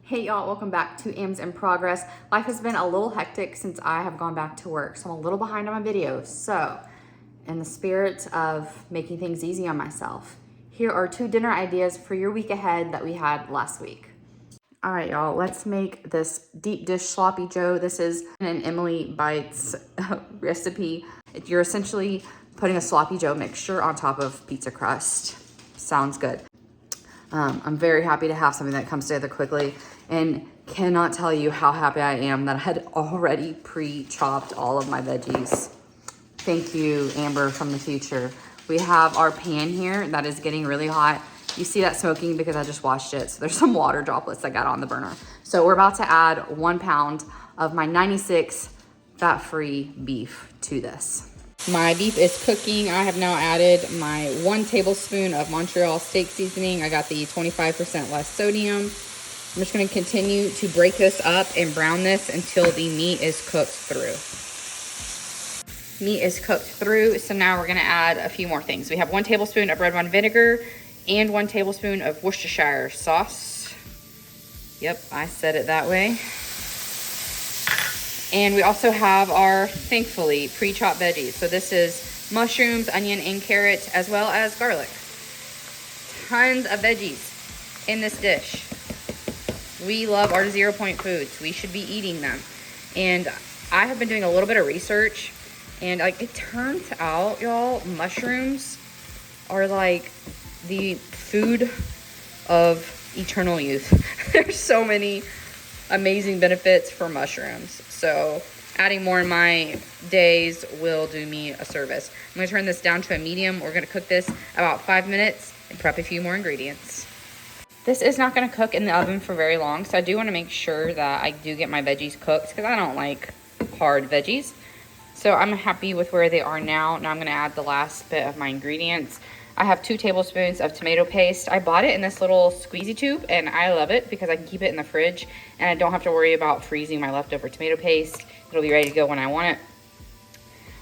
Hey y'all, welcome back to Am's in Progress. Life has been a little hectic since I have gone back to work, so I'm a little behind on my videos. So, in the spirit of making things easy on myself, here are 2 dinner ideas for your week ahead that we had last week. All right, y'all, let's make this deep dish sloppy joe. This is an Emily Bites recipe. You're essentially putting a sloppy joe mixture on top of pizza crust. Sounds good. I'm very happy to have something that comes together quickly and cannot tell you how happy I am that I had already pre-chopped all of my veggies. Thank you, Amber from the future. We have our pan here that is getting really hot. You see that smoking because I just washed it. So there's some water droplets that got on the burner. So we're about to add 1 pound of my 96 fat-free beef to this. My beef is cooking. I have now added my 1 tablespoon of Montreal steak seasoning. I got the 25% less sodium. I'm just going to continue to break this up and brown this until the meat is cooked through. Meat is cooked through, so now we're going to add a few more things. We have 1 tablespoon of red wine vinegar and 1 tablespoon of Worcestershire sauce. Yep, I said it that way. And we also have our, thankfully, pre-chopped veggies. So this is mushrooms, onion, and carrot, as well as garlic. Tons of veggies in this dish. We love our 0 point foods. We should be eating them. And I have been doing a little bit of research, and like it turns out, y'all, mushrooms are like the food of eternal youth. There's so many amazing benefits for mushrooms. So adding more in my days will do me a service. I'm gonna turn this down to a medium. We're gonna cook this about 5 minutes and prep a few more ingredients. This is not gonna cook in the oven for very long, so I do wanna make sure that I do get my veggies cooked because I don't like hard veggies. So I'm happy with where they are now. Now I'm gonna add the last bit of my ingredients. I have 2 tablespoons of tomato paste. I bought it in this little squeezy tube and I love it because I can keep it in the fridge and I don't have to worry about freezing my leftover tomato paste. It'll be ready to go when I want it.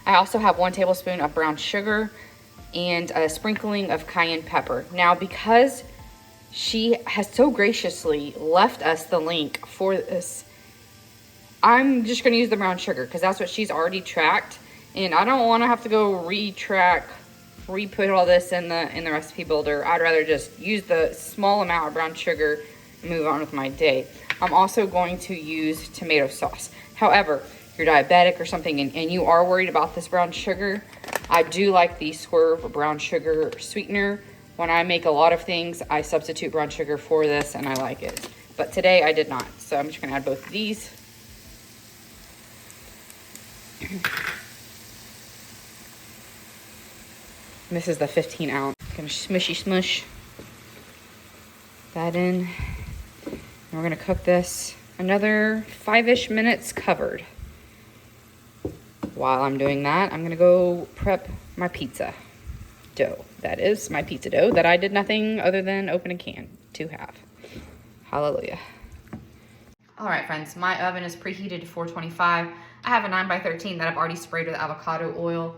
I also have 1 tablespoon of brown sugar and a sprinkling of cayenne pepper. Now, because she has so graciously left us the link for this, I'm just gonna use the brown sugar because that's what she's already tracked, and I don't wanna have to go re-put all this in the recipe builder. I'd rather just use the small amount of brown sugar and move on with my day. I'm also going to use tomato sauce. However, if you're diabetic or something and you are worried about this brown sugar, I do like the Swerve brown sugar sweetener. When I make a lot of things, I substitute brown sugar for this and I like it. But today I did not, so I'm just gonna add both of these. This is the 15 ounce. Gonna smush that in. And we're gonna cook this another 5-ish minutes covered. While I'm doing that, I'm gonna go prep my pizza dough. That is my pizza dough that I did nothing other than open a can to have. Hallelujah. All right, friends, my oven is preheated to 425. I have a 9x13 that I've already sprayed with avocado oil.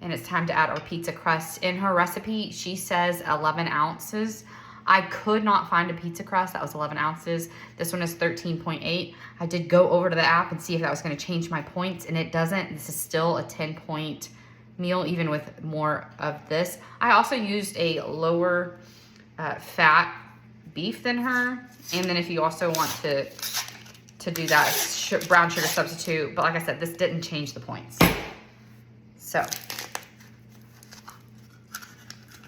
And it's time to add our pizza crust. In her recipe, she says 11 ounces. I could not find a pizza crust that was 11 ounces. This one is 13.8. I did go over to the app and see if that was gonna change my points, and it doesn't. This is still a 10-point meal, even with more of this. I also used a lower fat beef than her. And then if you also want to do that brown sugar substitute, but like I said, this didn't change the points. So.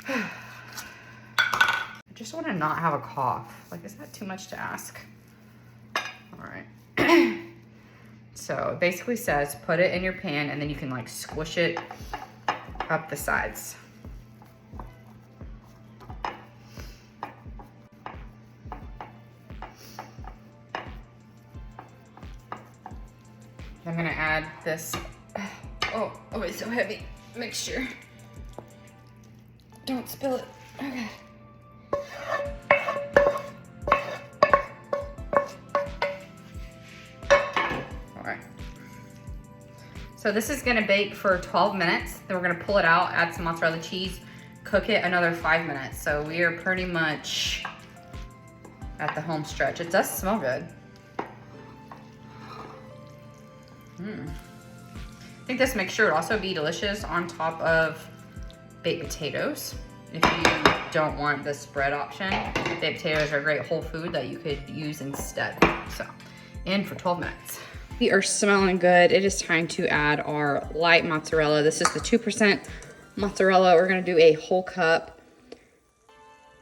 I just want to not have a cough. Like, is that too much to ask? All right. So it basically says put it in your pan and then you can like squish it up the sides. I'm gonna add this, oh, it's so heavy, mixture. Don't spill it. Okay. All right. So this is gonna bake for 12 minutes. Then we're gonna pull it out, add some mozzarella cheese, cook it another 5 minutes. So we are pretty much at the home stretch. It does smell good. I think this mixture would also be delicious on top of baked potatoes. If you don't want the spread option, baked potatoes are a great whole food that you could use instead. So, in for 12 minutes. We are smelling good. It is time to add our light mozzarella. This is the 2% mozzarella. We're gonna do a whole cup.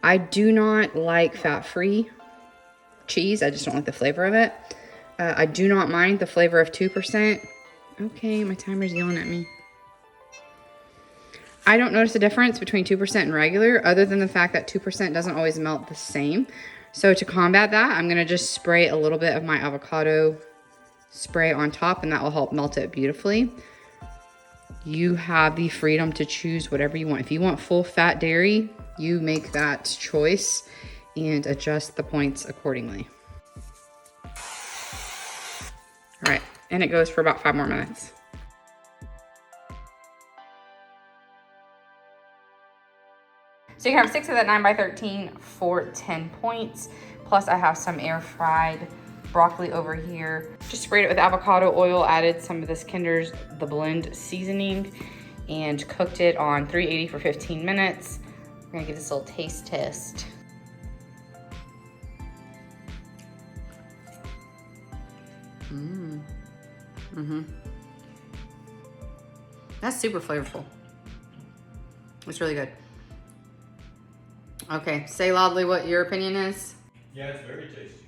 I do not like fat-free cheese. I just don't like the flavor of it. I do not mind the flavor of 2%. Okay, my timer's yelling at me. I don't notice a difference between 2% and regular, other than the fact that 2% doesn't always melt the same. So to combat that, I'm gonna just spray a little bit of my avocado spray on top, and that will help melt it beautifully. You have the freedom to choose whatever you want. If you want full fat dairy, you make that choice and adjust the points accordingly. All right, and it goes for about 5 more minutes. So you have 6 of that 9x13 for 10 points. Plus I have some air fried broccoli over here. Just sprayed it with avocado oil, added some of this Kinder's The Blend seasoning, and cooked it on 380 for 15 minutes. We're gonna give this a little taste test. That's super flavorful. It's really good. Okay, say loudly what your opinion is. Yeah, it's very tasty.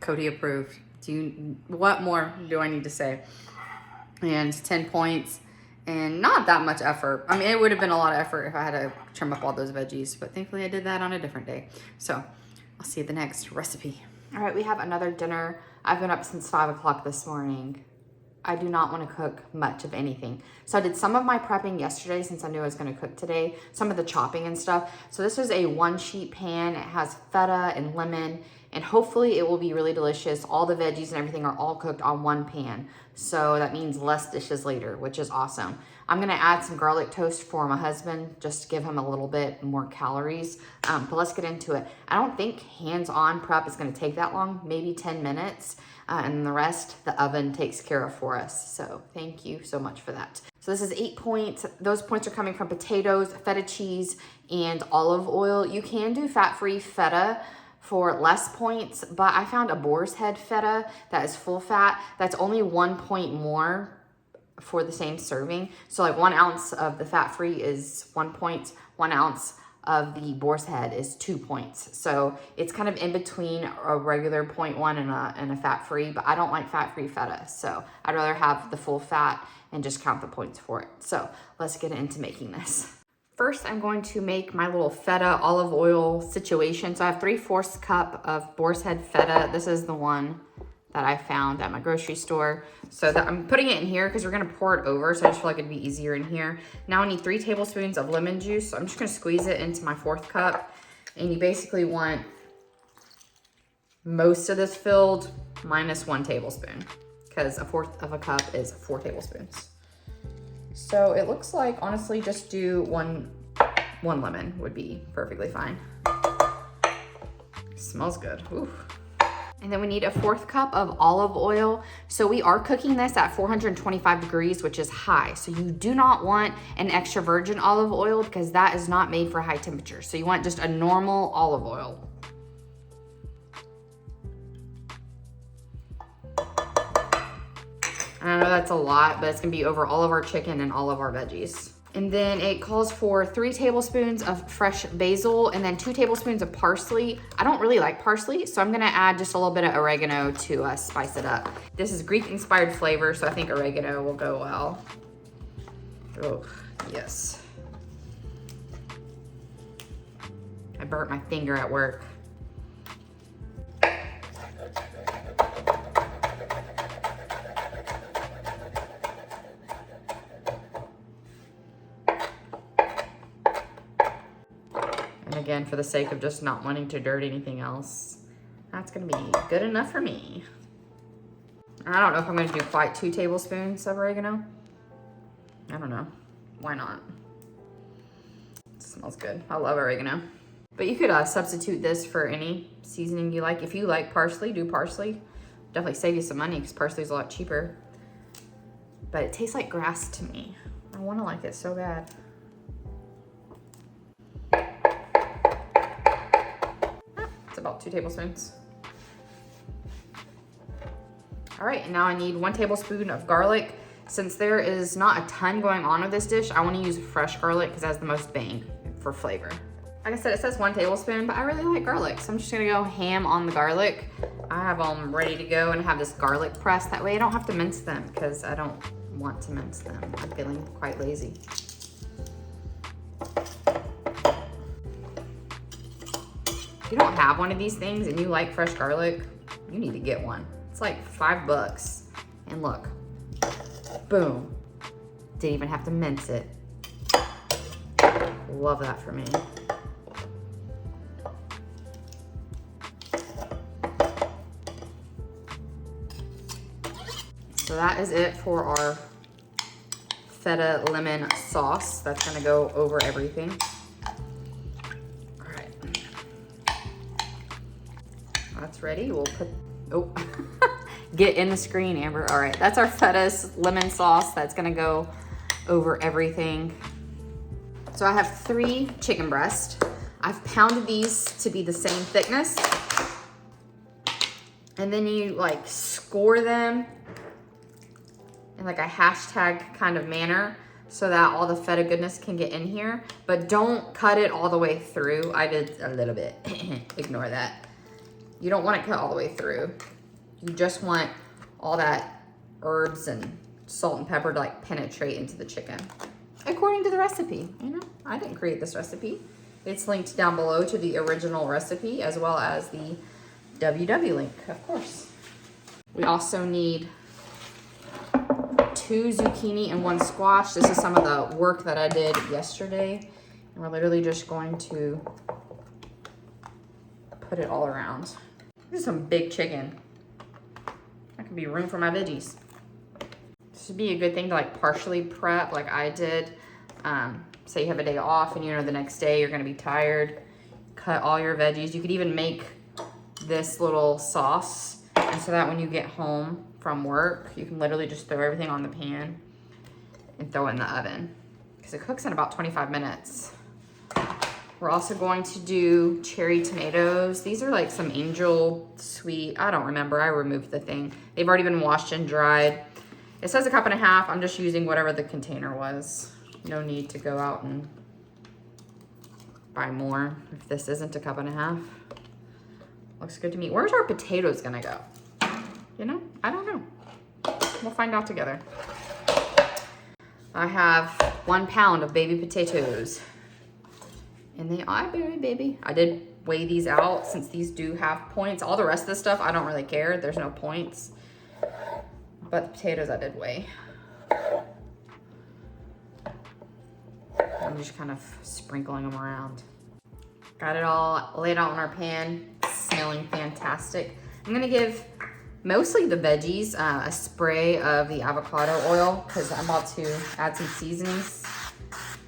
Cody approved. What more do I need to say? And 10 points and not that much effort. I mean, it would have been a lot of effort if I had to trim up all those veggies, but thankfully I did that on a different day. So I'll see you at the next recipe. All right, we have another dinner. I've been up since 5 o'clock this morning. I do not want to cook much of anything. So I did some of my prepping yesterday since I knew I was going to cook today, some of the chopping and stuff. So this is a 1-sheet pan. It has feta and lemon, and hopefully it will be really delicious. All the veggies and everything are all cooked on one pan. So that means less dishes later, which is awesome. I'm going to add some garlic toast for my husband, just to give him a little bit more calories. But let's get into it. I don't think hands-on prep is going to take that long, maybe 10 minutes. And the rest, the oven takes care of for us. So thank you so much for that. So this is 8 points. Those points are coming from potatoes, feta cheese, and olive oil. You can do fat-free feta for less points, but I found a boar's head feta that is full fat. That's only 1 point more for the same serving. So like 1 ounce of the fat-free is 1 point, 1 ounce of the boar's head is 2 points. So it's kind of in between a regular 0.1 and a fat-free, but I don't like fat-free feta. So I'd rather have the full fat and just count the points for it. So let's get into making this. First, I'm going to make my little feta olive oil situation. So I have 3/4 cup of boar's head feta. This is the one that I found at my grocery store. So that I'm putting it in here because we're gonna pour it over. So I just feel like it'd be easier in here. Now I need 3 tablespoons of lemon juice. So I'm just gonna squeeze it into my 4th cup. And you basically want most of this filled minus 1 tablespoon, because 1/4 of a cup is 4 tablespoons. So it looks like, honestly, just do one lemon would be perfectly fine. Smells good. Ooh. And then we need a 1/4 cup of olive oil. So we are cooking this at 425 degrees, which is high. So you do not want an extra virgin olive oil because that is not made for high temperature. So you want just a normal olive oil. I know that's a lot, but it's gonna be over all of our chicken and all of our veggies. And then it calls for 3 tablespoons of fresh basil and then 2 tablespoons of parsley. I don't really like parsley, so I'm gonna add just a little bit of oregano to spice it up. This is Greek-inspired flavor, so I think oregano will go well. Oh, yes. I burnt my finger at work. Again, for the sake of just not wanting to dirt anything else, that's gonna be good enough for me. I don't know if I'm gonna do quite 2 tablespoons of oregano. I don't know, why not? It smells good, I love oregano. But you could substitute this for any seasoning you like. If you like parsley, do parsley. Definitely save you some money because parsley is a lot cheaper. But it tastes like grass to me. I want to like it so bad. It's about 2 tablespoons. All right, and now I need 1 tablespoon of garlic. Since there is not a ton going on with this dish, I want to use fresh garlic because it has the most bang for flavor. Like I said, it says 1 tablespoon, but I really like garlic, so I'm just gonna go ham on the garlic. I have them ready to go and have this garlic press. That way I don't have to mince them because I don't want to mince them. I'm feeling quite lazy. If you don't have one of these things and you like fresh garlic, you need to get one. It's like $5. And look, boom. Didn't even have to mince it. Love that for me. So that is it for our feta lemon sauce. That's gonna go over everything. All right. That's ready. We'll put, oh, get in the screen, Amber. All right, that's our feta lemon sauce. That's gonna go over everything. So I have 3 chicken breasts. I've pounded these to be the same thickness. And then you like score them in like a hashtag kind of manner so that all the feta goodness can get in here, but don't cut it all the way through. I did a little bit, ignore that. You don't want it cut all the way through. You just want all that herbs and salt and pepper to like penetrate into the chicken. According to the recipe, you know, I didn't create this recipe. It's linked down below to the original recipe as well as the WW link, of course. We also need 2 zucchini and 1 squash. This is some of the work that I did yesterday. And we're literally just going to put it all around. This is some big chicken. That could be room for my veggies. This would be a good thing to like partially prep like I did. Say you have a day off and you know the next day you're gonna be tired. Cut all your veggies. You could even make this little sauce. And so that when you get home from work, you can literally just throw everything on the pan and throw it in the oven because it cooks in about 25 minutes. We're also going to do cherry tomatoes. These are like some angel sweet, I don't remember, I removed the thing. They've already been washed and dried. It says 1.5 cups. I'm just using whatever the container was. No need to go out and buy more if this isn't 1.5 cups. Looks good to me. Where's our potatoes gonna go? You know, I don't know. We'll find out together. I have 1 pound of baby potatoes. And they are baby. I did weigh these out since these do have points. All the rest of the stuff, I don't really care. There's no points. But the potatoes I did weigh. I'm just kind of sprinkling them around. Got it all laid out on our pan, smelling fantastic. I'm gonna give mostly the veggies a spray of the avocado oil because I'm about to add some seasonings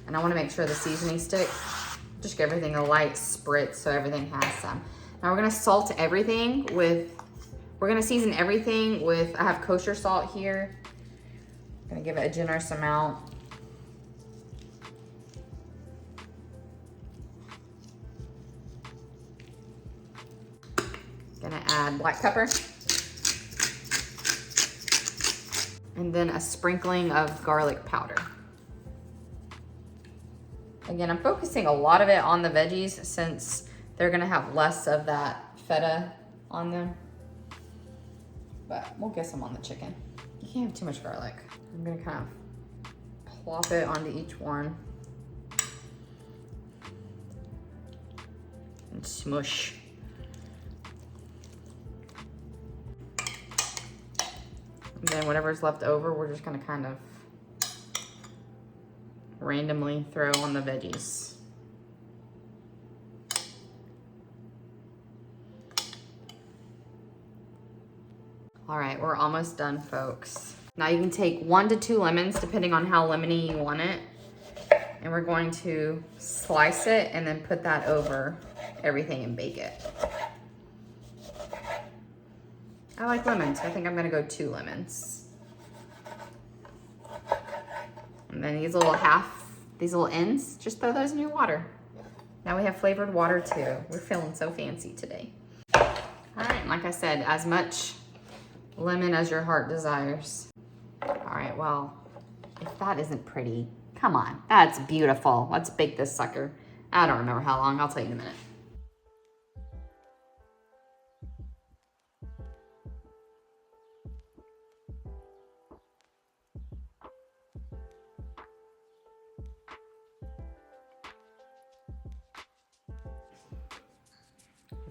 and I wanna make sure the seasonings stick. Just give everything a light spritz so everything has some. Now we're gonna salt everything with, we're gonna season everything with, I have kosher salt here. I'm gonna give it a generous amount. Gonna add black pepper. And then a sprinkling of garlic powder. Again, I'm focusing a lot of it on the veggies since they're gonna have less of that feta on them. But we'll get some on the chicken. You can't have too much garlic. I'm gonna kind of plop it onto each one. And smush. And then whatever's left over, we're just gonna kind of randomly throw on the veggies. All right, we're almost done, folks. Now you can take 1 to 2 lemons, depending on how lemony you want it. And we're going to slice it and then put that over everything and bake it. I like lemons. I think I'm gonna go 2 lemons. And then these little ends, just throw those in your water. Now we have flavored water too. We're feeling so fancy today. All right, and like I said, as much lemon as your heart desires. All right, well, if that isn't pretty, come on, that's beautiful. Let's bake this sucker. I don't remember how long, I'll tell you in a minute.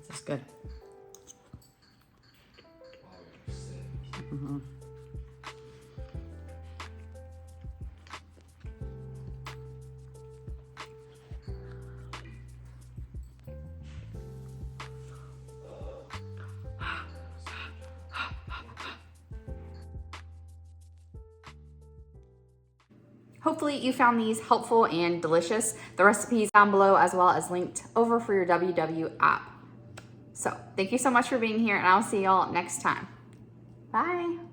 This is good. Mm-hmm. Hopefully you found these helpful and delicious. The recipe's down below as well as linked over for your WW app. So thank you so much for being here, and I'll see y'all next time. Bye.